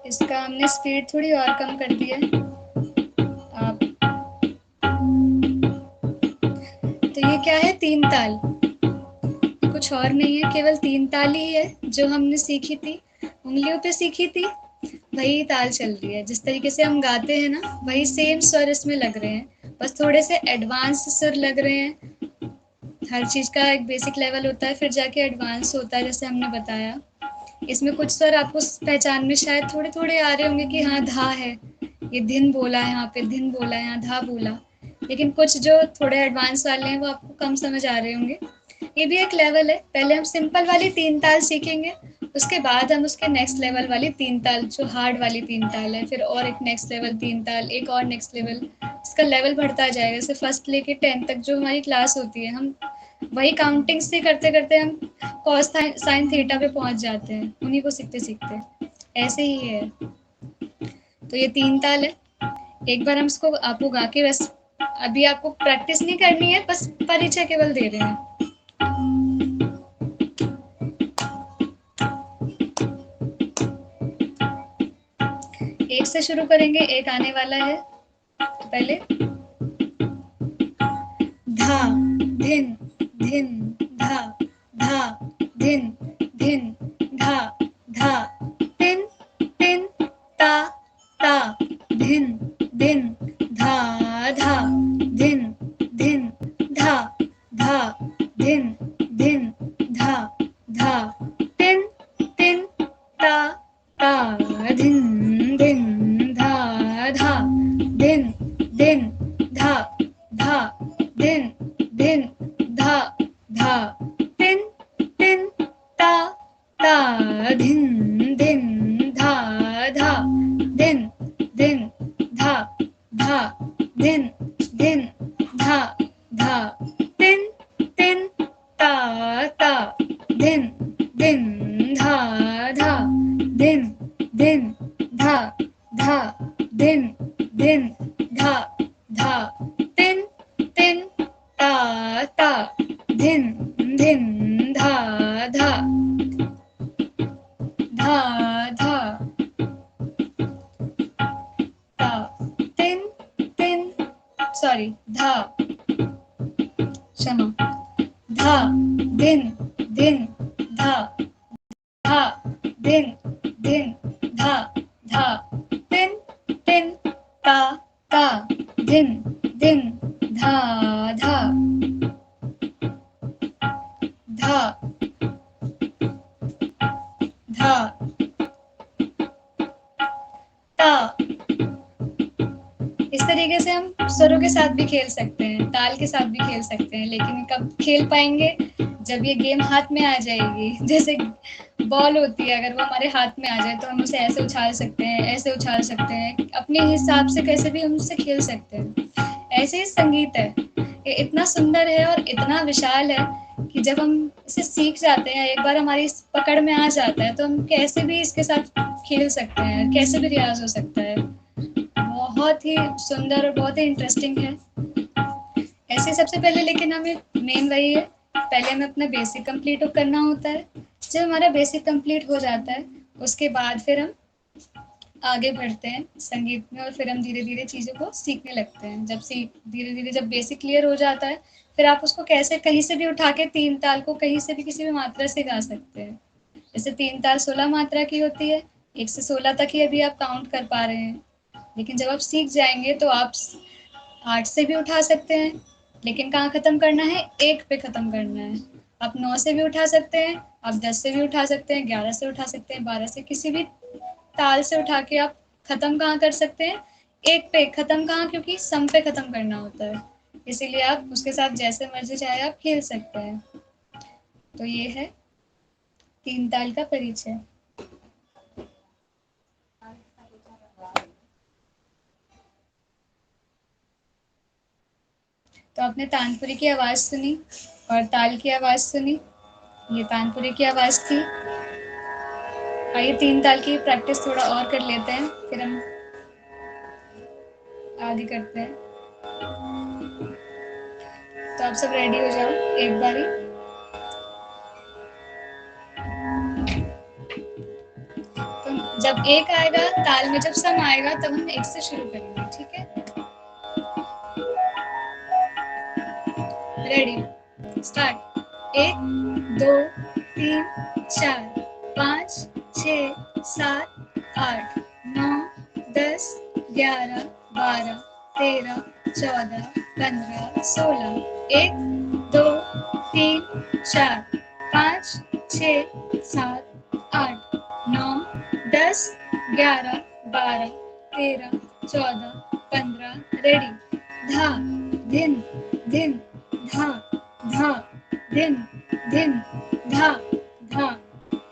इसका हमने स्पीड थोड़ी और कम कर दी है। आप तो ये क्या है 3 ताल, कुछ और नहीं है, केवल 3 ताल ही है जो हमने सीखी थी, उँगलियों पे सीखी थी, वही ताल चल रही है। जिस तरीके से हम गाते हैं ना, वही सेम स्वर इसमें लग रहे हैं, बस थोड़े से एडवांस स्वर लग रहे हैं। हर चीज़ का एक बेसिक लेवल होता है, फिर जाके एडवांस होता है, जैसे हमने बताया। इसमें कुछ स्वर आपको पहचान में शायद थोड़े-थोड़े आ रहे होंगे कि हाँ, धा है, ये धिन बोला है, यहाँ पे धिन बोला है, यहाँ धा बोला। लेकिन कुछ जो थोड़े एडवांस वाले हैं, वो आपको कम समझ आ रहे होंगे। ये भी एक लेवल है। पहले हम सिंपल वाली 3 ताल सीखेंगे, उसके बाद हम उसके नेक्स्ट लेवल वाली 3 ताल, जो हार्ड वाली 3 ताल है, फिर और एक नेक्स्ट लेवल 3 ताल, एक और नेक्स्ट लेवल। इसका लेवल बढ़ता जाएगा। जैसे फर्स्ट लेके 10 तक जो हमारी क्लास होती है, हम वही काउंटिंग से करते-करते हम कॉस साइन थीटा पे पहुँच जाते हैं, उन्हीं को सीखते-सीखते। ऐसे ही है। तो ये 3 ताल है। एक बार हम इसको आपको गा के बस, अभी आपको प्रैक्टिस नहीं करनी है, बस परिचय केवल दे रहे हैं। एक से शुरू करेंगे, एक आने वाला है। तो पहले धा, धिन, धिन, धा, धा, धिन, धिन, धा, धा, तिन, तिन, ता, ता, धिन, धिन, धा, धा, धिन, धिन, धा, धा, धिन, धिन, धा, धा, तिन, तिन, ता, ता, धिन, धिन, धा, धा, धिन, धिन, धा, धा, धिन, धिन, धा, धा, तिन, तिन, ता, ता, धिन, धिन, धा, धा, धिन, धिन, धा, धा, धिन, धिन, धा, धा, तिन, तिन, ता, ता, धिन, धिन, धा, धा, धिन, धिन, धा, धा, धिन, धिन, धा, धा, तिन, तिन, ता, ता, धिन, धिन, धा, धा, धा, धा, ता, तिन, तिन, सॉरी, धा, क्षमा, धा, धिन, धिन, धा, धा, धिन, धिन, धा, धा, तिन, तिन, ता, ता, धिन, धिन, धा, धा, धा, आप स्वरों के साथ भी खेल सकते हैं, ताल के साथ भी खेल सकते हैं, लेकिन कब खेल पाएंगे? जब ये गेम हाथ में आ जाएगी। जैसे बॉल होती है, अगर वो हमारे हाथ में आ जाए तो हम उसे ऐसे उछाल सकते हैं, ऐसे उछाल सकते हैं, अपने हिसाब से कैसे भी हम उससे खेल सकते हैं। ऐसे ही संगीत है, ये इतना सुंदर है और इतना विशाल है कि जब हम इसे सीख जाते हैं, एक बार हमारी इस पकड़ में आ जाता है, तो हम कैसे भी इसके साथ खेल सकते हैं, कैसे भी रियाज हो सकता है। बहुत ही सुंदर और बहुत ही इंटरेस्टिंग है। ऐसे सबसे पहले लेकिन हमें मेन वही है, पहले हमें अपना बेसिक कंप्लीट करना होता है। जब हमारा बेसिक कंप्लीट हो जाता है, उसके बाद फिर हम आगे बढ़ते हैं संगीत में, और फिर हम धीरे धीरे चीज़ों को सीखने लगते हैं। जब धीरे धीरे जब बेसिक क्लियर हो जाता है, फिर आप उसको कैसे कहीं से भी उठा के 3 ताल को कहीं से भी किसी भी मात्रा से गा सकते हैं। जैसे 3 ताल 16 मात्रा की होती है, 1 से 16 तक ही अभी आप काउंट कर पा रहे हैं। लेकिन जब आप सीख जाएँगे तो आप 8 से भी उठा सकते हैं, लेकिन कहाँ ख़त्म करना है? 1 पे ख़त्म करना है। आप 9 से भी उठा सकते हैं, आप 10 से भी उठा सकते हैं, 11 से उठा सकते हैं, 12 से, किसी भी ताल से उठा के आप ख़त्म कहाँ कर सकते हैं? 1 पे ख़त्म कहाँ? क्योंकि सम पे ख़त्म करना होता है। इसीलिए आप उसके साथ जैसे मर्ज़ी चाहे आप खेल सकते हैं। तो ये है 3 ताल का परिचय। तो आपने तानपुरी की आवाज़ सुनी और ताल की आवाज़ सुनी। ये तानपुरी की आवाज़ थी। आइए 3 ताल की प्रैक्टिस थोड़ा और कर लेते हैं, फिर हम आगे करते हैं। तो आप सब रेडी हो जाओ एक बारी। तो जब 1 आएगा ताल में, जब सम आएगा तब हम 1 से शुरू करेंगे, ठीक है? Ready, start. 1 2 3 4 5 6 7 8 9 10 11 12 13 14 15 16। 1 2 3 4 5 6 7 8 9 10 11 12 13 14 15। रेडी, धा धिन धिन धा धा धिन धिन धा धा।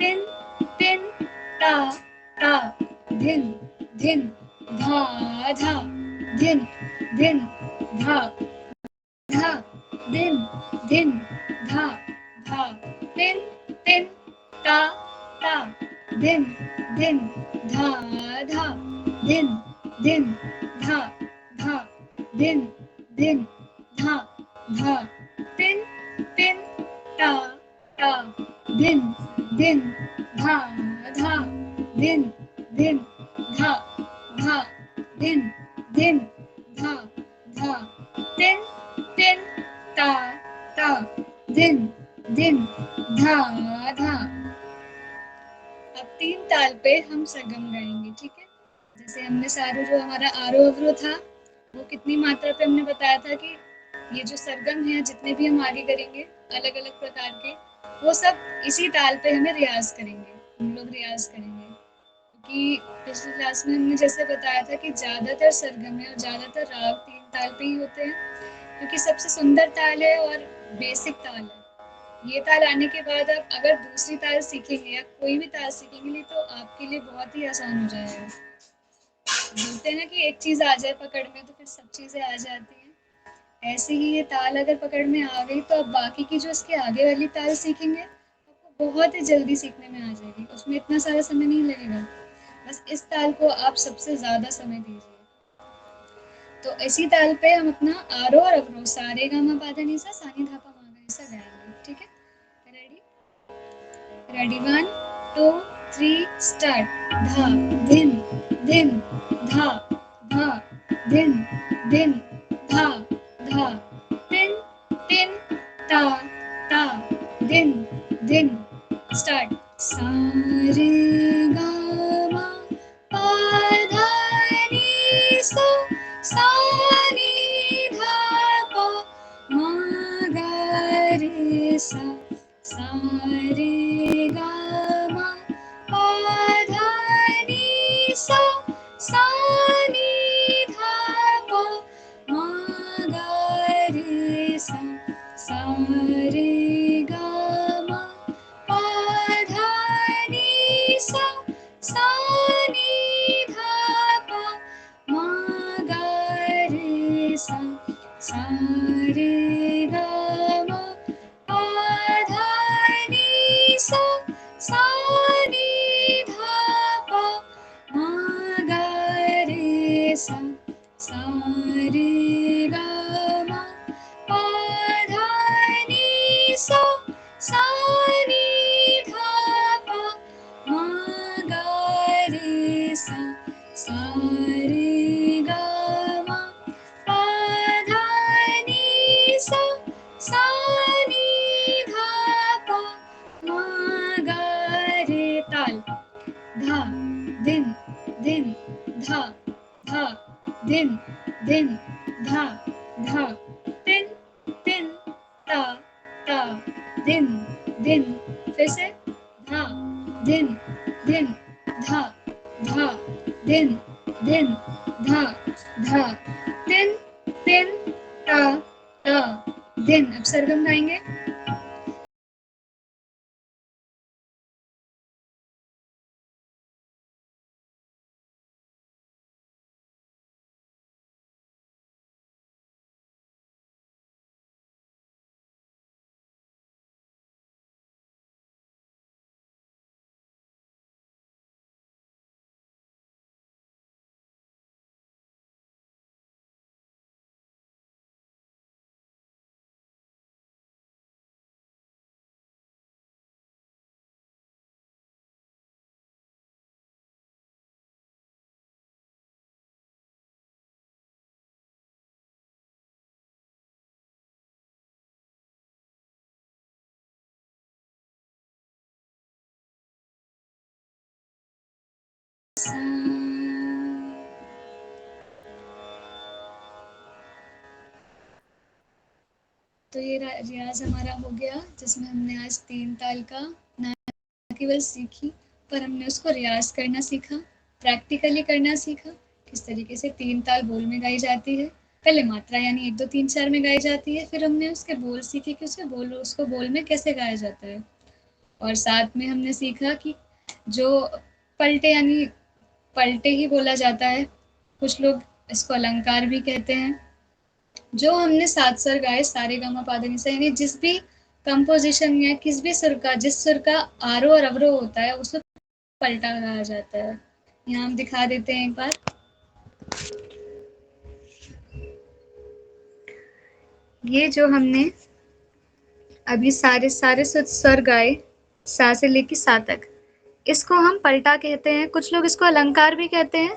तिन तिन ता ता धिन धिन धा धा धिन धिन धा धा धिन धिन धा धा। तिन तिन ता ता धिन धिन धा धा धिन धिन धा धा धिन धिन धा धा। तिन तिन ता ता धिन धिन धा धा धिन धिन धा धा धिन धिन धा धा। तिन तिन ता ता धिन धिन धा धा। अब 3 ताल पे हम सरगम गाएंगे, ठीक है? जैसे हमने सारू, जो हमारा आरोह अवरोह था, वो कितनी मात्रा पे हमने बताया था कि ये जो सरगम है, जितने भी हम आगे करेंगे अलग अलग प्रकार के, वो सब इसी ताल पे हमें रियाज करेंगे, हम लोग रियाज करेंगे। क्योंकि पिछली क्लास में हमने जैसे बताया था कि ज़्यादातर सरगम है और ज़्यादातर राग 3 ताल पे ही होते हैं, क्योंकि सबसे सुंदर ताल है और बेसिक ताल है। ये ताल आने के बाद आप अगर दूसरी ताल सीखेंगे या कोई भी ताल सीखेंगे तो आपके लिए बहुत ही आसान हो जाएगा। बोलते हैं ना कि एक चीज़ आ जाए पकड़ में तो फिर सब चीज़ें आ जाती हैं। ऐसे ही ये ताल अगर पकड़ में आ गई तो अब बाकी की जो इसके आगे वाली ताल सीखेंगे आपको बहुत ही जल्दी सीखने में आ जाएगी, उसमें इतना सारा समय नहीं लगेगा। बस इस ताल को आप सबसे ज़्यादा समय दीजिए। तो इसी ताल पे हम अपना आरोह और अवरोह, सा रे गा मा पा धा नी सा, नी धा पा मा गा रे सा गाएंगे, ठीक है? Ready, ready, 1 2 3 start. धा धिन धिन धा धा धिन धिन धा धा। तिन तिन ता ता धिन धिन। स्टार्ट। सा रे गा मा पा धा नी सा, नी धा पा मा गा रे सा, रे गा मा पा धा नी सा, नी धा पा मा सा रे गा मा पा धा नी सा सा नी धा पा मा गा रे सा सा रे गा मा पा धा नी सा सा नी धा पा मा गा रे सा सा रे गा मा पा धा नी सा सा नी धा पा मा गा रे ताल धा दिन दिन धा धा दिन दिन धा धा तिन तिन ता ता दिन दिन फिर से धा दिन दिन धा धा दिन दिन धा धा तिन तिन ता ता दिन। अब सरगम गाएंगे। तो ये रियाज हमारा हो गया, जिसमें हमने आज 3 ताल का ना केवल सीखी, पर हमने उसको रियाज करना सीखा, प्रैक्टिकली करना सीखा, किस तरीके से 3 ताल बोल में गाई जाती है। पहले मात्रा यानी 1 2 3 4 में गाई जाती है, फिर हमने उसके बोल सीखे कि उसको बोल में कैसे गाया जाता है। और साथ में हमने सीखा कि जो पलटे यानी पलटे ही बोला जाता है, कुछ लोग इसको अलंकार भी कहते हैं। जो हमने 7 स्वर गाए सारे गा मा पा धा नी सा, यानी जिस भी कंपोजिशन या किस भी सुर का, जिस सुर का आरोह और अवरोह होता है उसको पलटा गाया जाता है। यहाँ हम दिखा देते हैं एक बार। ये जो हमने अभी सारे स्वर गाए सा से लेके सा तक, इसको हम पलटा कहते हैं। कुछ लोग इसको अलंकार भी कहते हैं,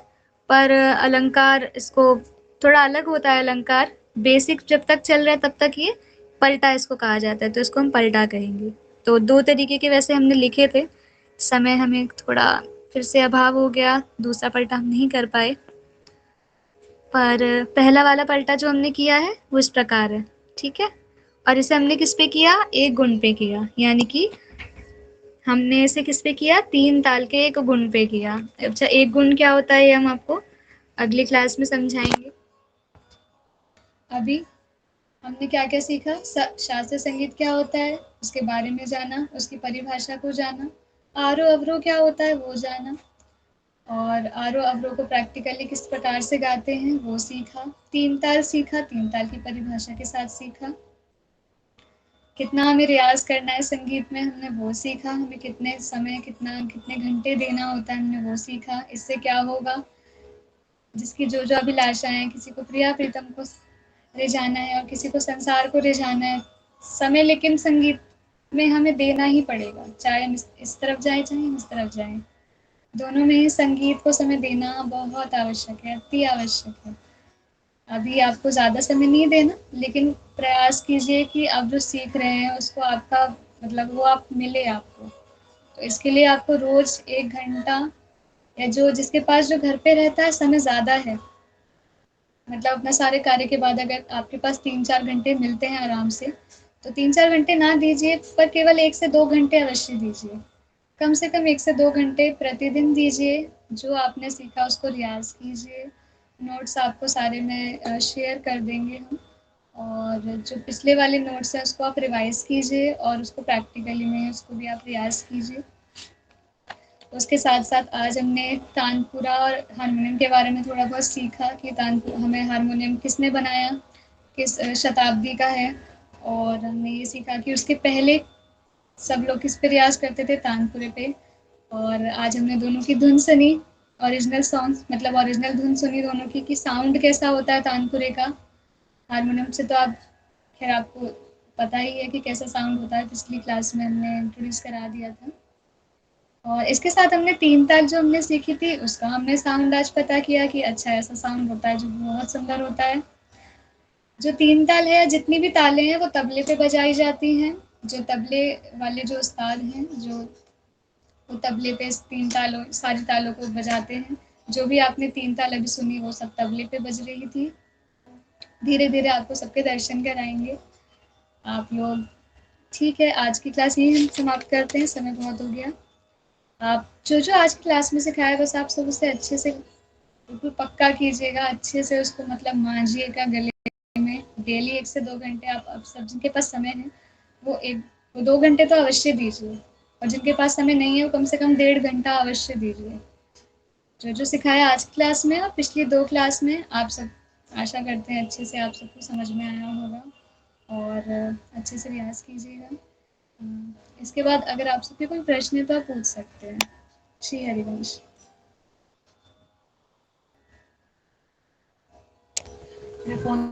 पर अलंकार इसको थोड़ा अलग होता है। अलंकार बेसिक जब तक चल रहा है तब तक ये पलटा इसको कहा जाता है, तो इसको हम पलटा कहेंगे। तो 2 तरीके के वैसे हमने लिखे थे, समय हमें थोड़ा फिर से अभाव हो गया, दूसरा पलटा हम नहीं कर पाए। पर पहला वाला पलटा जो हमने किया है वो इस प्रकार है, ठीक है। और इसे हमने किस पे किया? एक गुण पे किया, यानी कि हमने इसे किस पे किया? 3 ताल के एक गुण पे किया। अच्छा, एक गुण क्या होता है ये हम आपको अगली क्लास में समझाएंगे। अभी हमने क्या क्या सीखा? शास्त्रीय संगीत क्या होता है उसके बारे में जाना, उसकी परिभाषा को जाना, आरोह अवरोह क्या होता है वो जाना, और आरोह अवरोह को प्रैक्टिकली किस प्रकार से गाते हैं वो सीखा। 3 ताल सीखा, 3 ताल की परिभाषा के साथ सीखा। कितना हमें रियाज करना है संगीत में हमने वो सीखा, हमें कितने समय कितने घंटे देना होता है हमने वो सीखा। इससे क्या होगा? जिसकी जो जो अभिलाषाएं हैं, किसी को प्रिया प्रीतम को रिझाना है और किसी को संसार को रिझाना है, समय लेकिन संगीत में हमें देना ही पड़ेगा, चाहे हम इस तरफ जाए चाहे हम इस तरफ जाए, दोनों में ही संगीत को समय देना बहुत आवश्यक है, अति आवश्यक है। अभी आपको ज़्यादा समय नहीं देना, लेकिन प्रयास कीजिए कि आप जो सीख रहे हैं उसको आपका मतलब वो आप मिले आपको। तो इसके लिए आपको रोज़ 1 घंटा, या जो जिसके पास जो घर पे रहता है समय ज़्यादा है, मतलब अपना सारे कार्य के बाद अगर आपके पास 3-4 घंटे मिलते हैं आराम से, तो 3-4 घंटे ना दीजिए, पर केवल 1 से 2 घंटे अवश्य दीजिए। कम से कम 1 से 2 घंटे प्रतिदिन दीजिए। जो आपने सीखा उसको रियाज़ कीजिए। नोट्स आपको सारे में शेयर कर देंगे हम, और जो पिछले वाले नोट्स हैं उसको आप रिवाइज़ कीजिए और उसको प्रैक्टिकली में उसको भी आप रियाज़ कीजिए। उसके साथ-साथ आज हमने तानपुरा और हारमोनियम के बारे में थोड़ा बहुत सीखा कि हमें हारमोनियम किसने बनाया, किस शताब्दी का है, और हमने ये सीखा कि उसके पहले सब लोग किस पे रियाज़ करते थे, तानपुरे पे। और आज हमने दोनों की धुन सुनी, ओरिजिनल सॉन्ग्स मतलब ओरिजिनल धुन सुनी दोनों की, कि साउंड कैसा होता है तानपुरे का। हारमोनियम से तो आप खैर आपको पता ही है कि कैसा साउंड होता है, पिछली क्लास में हमने इंट्रोड्यूस करा दिया था। और इसके साथ हमने 3 ताल जो हमने सीखी थी, उसका हमने साउंड आज पता किया कि अच्छा ऐसा साउंड होता है, जो बहुत सुंदर होता है। जो 3 ताल है, जितनी भी तालें हैं, वो तबले पे बजाई जाती हैं। जो तबले वाले जो उस्ताद हैं, जो वो तबले पे 3 तालों सारी तालों को बजाते हैं। जो भी आपने 3 ताल अभी सुनी, वो सब तबले पे बज रही थी। धीरे-धीरे आपको सबके दर्शन कराएँगे आप लोग। ठीक है, आज की क्लास यहीं हम समाप्त करते हैं, समय बहुत हो गया। आप जो-जो आज की क्लास में सिखाया, बस आप सब उसे अच्छे से बिल्कुल पक्का कीजिएगा, अच्छे से उसको मतलब मांझिएगा गले में। डेली 1 से 2 घंटे आप सब जिनके पास समय है, वो 2 घंटे तो अवश्य दीजिए, और जिनके पास समय नहीं है, वो कम से कम 1.5 घंटा अवश्य दीजिए। जो-जो सिखाया आज की क्लास में और पिछली 2 क्लास में, आप सब आशा करते हैं अच्छे से आप सबको समझ में आया होगा, और अच्छे से रियाज़ कीजिएगा। इसके बाद अगर आप सबके कोई प्रश्न है, तो आप पूछ सकते हैं। श्री हरिवंश। मेरा फ़ोन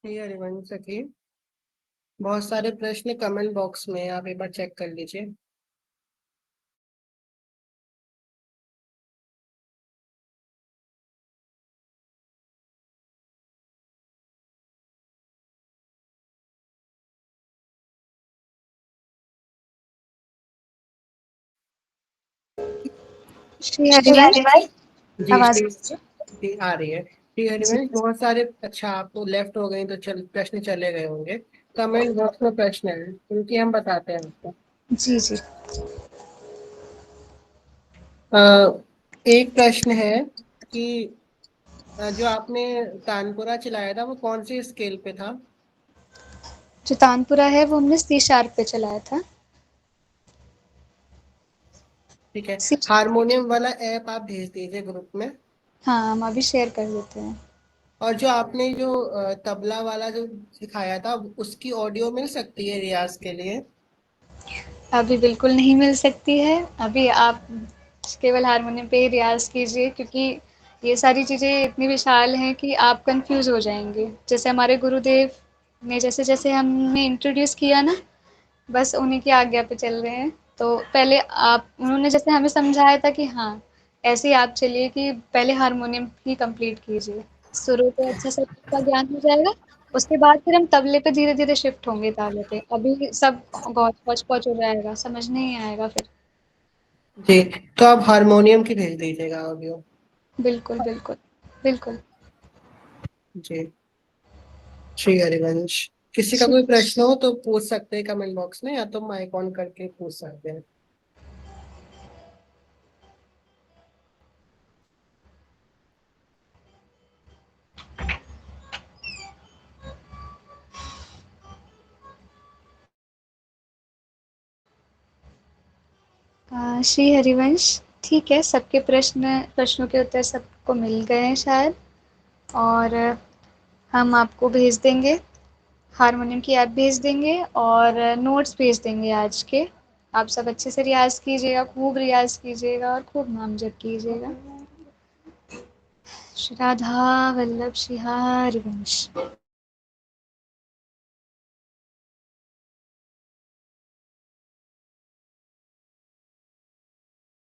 जी हरिवंश सखी, बहुत सारे प्रश्न कमेंट बॉक्स में हैं, आप एक बार चेक कर लीजिए। श्री हरिवंश, जी आवाज़ श्री जी आ रही है। श्री जी, हरिवंश, बहुत सारे अच्छा आपको लेफ्ट हो गई तो प्रश्न चले गए होंगे। कमेंट बॉक्स में प्रश्न है, क्योंकि हम बताते हैं आपको। जी, जी। अ, एक प्रश्न है कि जो आपने तानपुरा चलाया था, वो कौन सी स्केल पे था? जो तानपुरा है, वो हमने सी शार्प पे चलाया था। ठीक है, सी हारमोनियम वाला ऐप आप भेज दीजिए ग्रुप में। हाँ, हम अभी शेयर कर देते हैं। और जो आपने जो तबला वाला जो सिखाया था, उसकी ऑडियो मिल सकती है रियाज के लिए? अभी बिल्कुल नहीं मिल सकती है। अभी आप केवल हारमोनियम पे ही रियाज़ कीजिए, क्योंकि ये सारी चीज़ें इतनी विशाल हैं कि आप कन्फ्यूज़ हो जाएँगे। जैसे हमारे गुरुदेव ने जैसे-जैसे हमने इंट्रोड्यूस किया ना, बस उन्हीं की आज्ञा पे चल रहे हैं। तो पहले आप उन्होंने जैसे हमें समझाया था कि हाँ, ऐसे ही आप चलिए कि पहले हारमोनियम ही कंप्लीट कीजिए। सुरों पे अच्छा से का ज्ञान हो जाएगा, उसके बाद फिर हम तबले पे धीरे-धीरे शिफ्ट होंगे तालों पे। अभी सब हौच-पौच हो जाएगा, समझ नहीं आएगा फिर। जी, तो आप हारमोनियम की भेज दीजिएगा ऑडियो। बिल्कुल, बिल्कुल। बिल्कुल। जी, श्री हरिवंश, किसी का शी कोई प्रश्न हो तो पूछ सकते हैं कमेंट बॉक्स में, या तो माइक ऑन करके पूछ सकते हैं। श्री हरिवंश, ठीक है, सबके प्रश्नों के उत्तर सबको मिल गए हैं शायद, और हम आपको भेज देंगे, हारमोनियम की ऐप भेज देंगे, और नोट्स भेज देंगे आज के। आप सब अच्छे से रियाज़ कीजिएगा, खूब रियाज़ कीजिएगा और खूब नाम जप कीजिएगा। श्री राधा वल्लभ श्री हरिवंश।